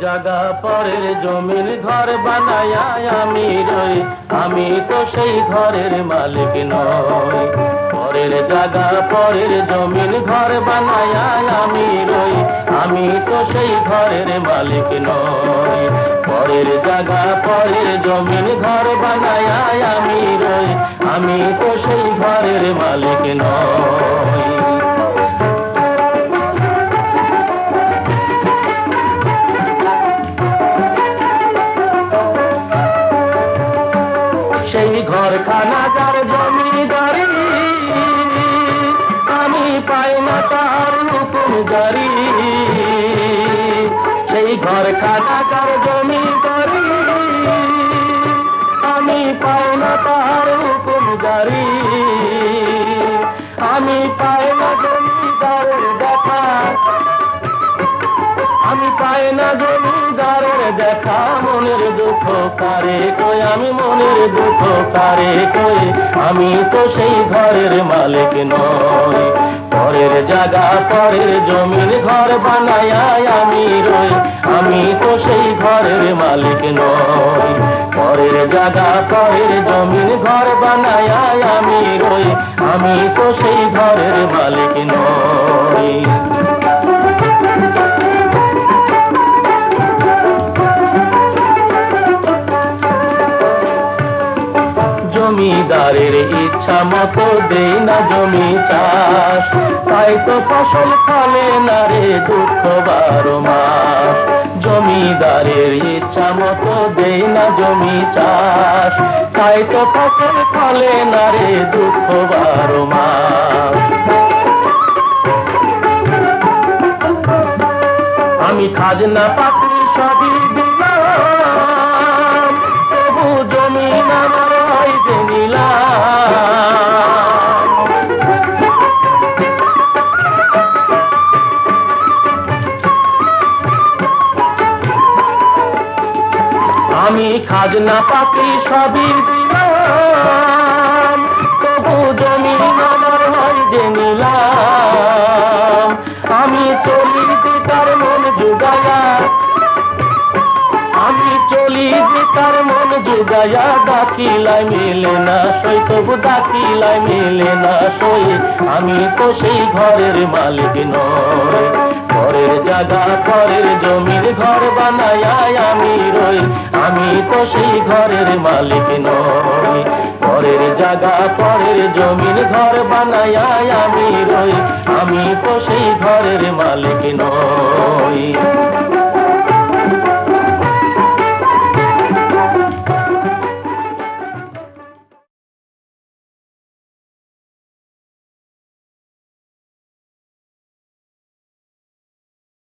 জায়গা পরের জমির ঘর বানায়া আমি রই, আমি তো সেই ঘরের মালিক নই। পরের জায়গা পরের জমির ঘর বানায়া আমি রই, আমি তো সেই ঘরের মালিক নই। পরের জায়গা পরের জমির ঘর বানায়া আমি রই, আমি তো সেই ঘরের মালিক নই। সেই ঘরখানা যার জমিদারি, আমি পাই না তার হুকুম জারি। সেই ঘরখানা যার জমিদারি, আমি পাই না তার হুকুম জারি। আমি পাই না জমিদারের দেখা, আমি পাই না জমিদারের দেখা। মনের দুঃখ কারে কই, আমি মনের দুঃখ কারে কই, আমি তো সেই ঘরের মালিক নই। পরের জায়গা পরের জমির ঘর বানায়া আমি রই, আমি তো সেই ঘরের মালিক নই। পরের জায়গা পরের জমির ঘর বানায়া আমি রই, আমি তো সেই ঘরের মালিক নই। জমিদারের ইচ্ছা মতো দেই না জমি চাষ, তাই তো ফসল ফলে না রে দুঃখ 12 মাস। জমিদারের ইচ্ছা মতো দেই না জমি চাষ, তাই তো ফসল ফলে না রে দুঃখ 12 মাস। আমি খাজনা পাতি সবই দিলাম, তবু জমিন আমার হয় যে নিলাম। আমি খাজনা পাতি সবই দিলাম, তবু জমিন আমার হয় যে নিলাম। আমি চলি তার মন জুগায়া, আমি চলি যে তার মন জুগায়া। ডাকিলাই মেলে না সই, তবু ডাকিলাই মেলে না সই, আমি তো সেই ঘরের মালিক নই। পরের জায়গা পরের জমির ঘর বানায়া আমি রই, আমি তো সেই ঘরের মালিক নই। পরের জায়গা পরের জমির ঘর বানায়া আমি রই, আমি তো সেই ঘরের মালিক